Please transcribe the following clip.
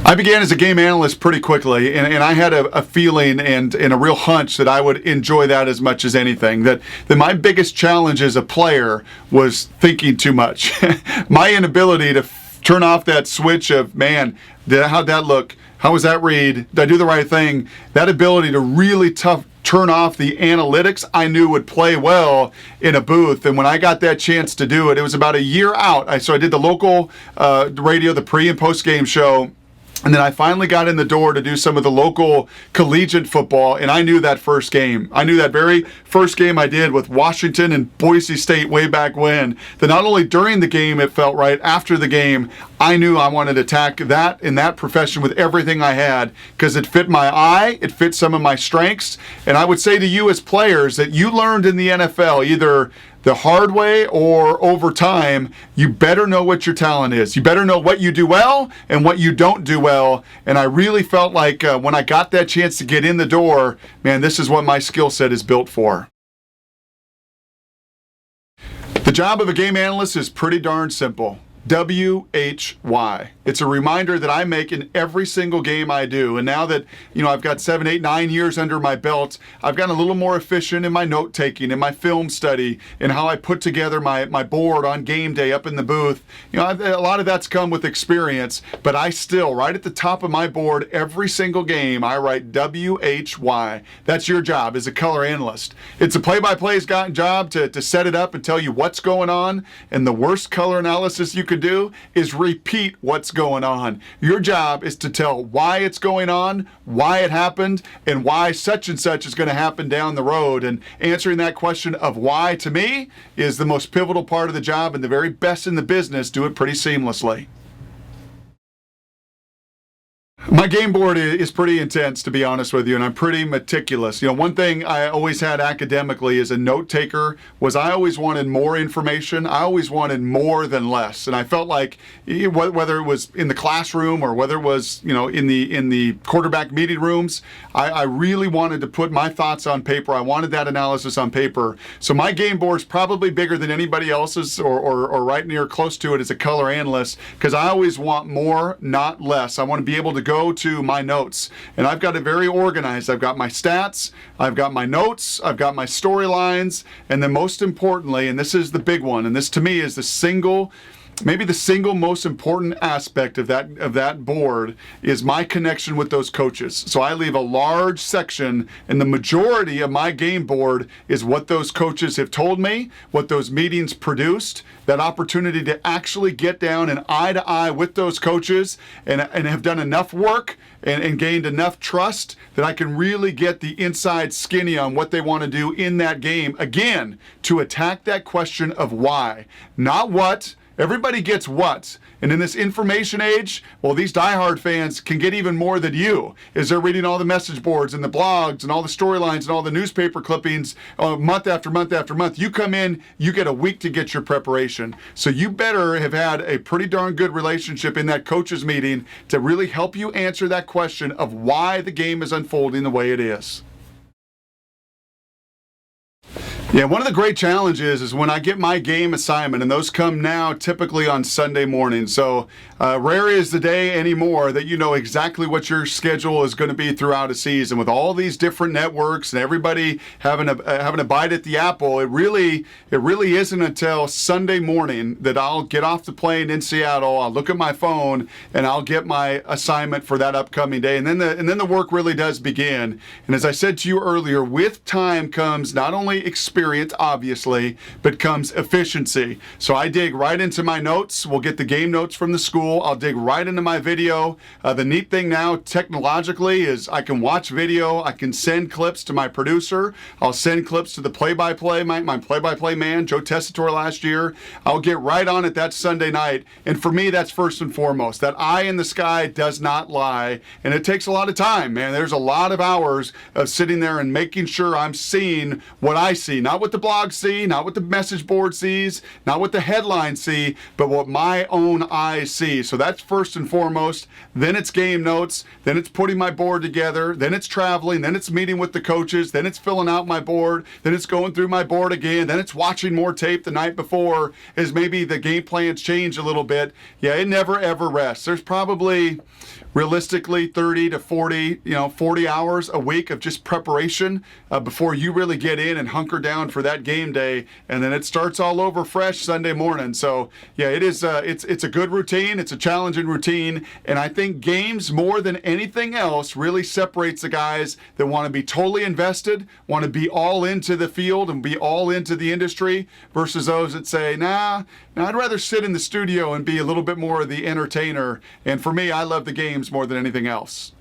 I began as a game analyst pretty quickly, and I had a feeling and a real hunch that I would enjoy that as much as anything. That my biggest challenge as a player was thinking too much. My inability to turn off that switch of, man, how'd that look? How was that read? Did I do the right thing? That ability to really turn off the analytics I knew would play well in a booth. And when I got that chance to do it, it was about a year out. So I did the local radio, the pre and post game show. And then I finally got in the door to do some of the local collegiate football, and I knew that first game. I knew that very first game I did with Washington and Boise State way back when, that not only during the game it felt right, after the game, I knew I wanted to attack that in that profession with everything I had because it fit my eye, it fit some of my strengths. And I would say to you as players that you learned in the NFL, either the hard way or over time, you better know what your talent is. You better know what you do well and what you don't do well. And I really felt like when I got that chance to get in the door, man, this is what my skill set is built for. The job of a game analyst is pretty darn simple. WHY. It's a reminder that I make in every single game I do. And now that, I've got 7, 8, 9 years under my belt, I've gotten a little more efficient in my note taking, in my film study, in how I put together my board on game day up in the booth. A lot of that's come with experience, but I still, right at the top of my board, every single game, I write WHY. That's your job as a color analyst. It's a play-by-play's job to set it up and tell you what's going on. And the worst color analysis you could do is repeat what's going on. Your job is to tell why it's going on, why it happened, and why such and such is going to happen down the road. And answering that question of why, to me, is the most pivotal part of the job, and the very best in the business do it pretty seamlessly. My game board is pretty intense, to be honest with you, and I'm pretty meticulous. One thing I always had academically as a note taker was I always wanted more information. I always wanted more than less, and I felt like whether it was in the classroom or whether it was in the quarterback meeting rooms, I really wanted to put my thoughts on paper. I wanted that analysis on paper. So my game board is probably bigger than anybody else's, or right near close to it as a color analyst, because I always want more, not less. I want to be able to go to my notes, and I've got it very organized. I've got my stats, I've got my notes, I've got my storylines, and then most importantly, and this is the big one, and this to me is maybe the single most important aspect of that board, is my connection with those coaches. So I leave a large section, and the majority of my game board is what those coaches have told me, what those meetings produced, that opportunity to actually get down and eye to eye with those coaches and have done enough work and gained enough trust that I can really get the inside skinny on what they want to do in that game. Again, to attack that question of why, not what. Everybody gets what. And in this information age, well, these diehard fans can get even more than you, as they're reading all the message boards and the blogs and all the storylines and all the newspaper clippings month after month after month. You come in, you get a week to get your preparation. So you better have had a pretty darn good relationship in that coaches meeting to really help you answer that question of why the game is unfolding the way it is. Yeah, one of the great challenges is when I get my game assignment, and those come now typically on Sunday morning. So rare is the day anymore that you know exactly what your schedule is going to be throughout a season. With all these different networks and everybody having a bite at the apple, it really isn't until Sunday morning that I'll get off the plane in Seattle, I'll look at my phone, and I'll get my assignment for that upcoming day. And then the work really does begin. And as I said to you earlier, with time comes not only experience, obviously, but comes efficiency. So I dig right into my notes. We'll get the game notes from the school. I'll dig right into my video. The neat thing now technologically is I can watch video. I can send clips to my producer. I'll send clips to the play-by-play, my play-by-play man, Joe Tessitore last year. I'll get right on it that Sunday night. And for me, that's first and foremost. That eye in the sky does not lie. And it takes a lot of time, man. There's a lot of hours of sitting there and making sure I'm seeing what I see. Not what the blogs see, not what the message board sees, not what the headlines see, but what my own eyes see. So that's first and foremost. Then it's game notes. Then it's putting my board together. Then it's traveling. Then it's meeting with the coaches. Then it's filling out my board. Then it's going through my board again. Then it's watching more tape the night before as maybe the game plans change a little bit. Yeah, it never ever rests. There's probably realistically 30 to 40, 40 hours a week of just preparation before you really get in and hunker down for that game day, and then it starts all over fresh Sunday morning. So yeah, it is. It's a good routine. It's a challenging routine, and I think games more than anything else really separates the guys that want to be totally invested, want to be all into the field and be all into the industry, versus those that say, nah, I'd rather sit in the studio and be a little bit more of the entertainer. And for me, I love the games more than anything else.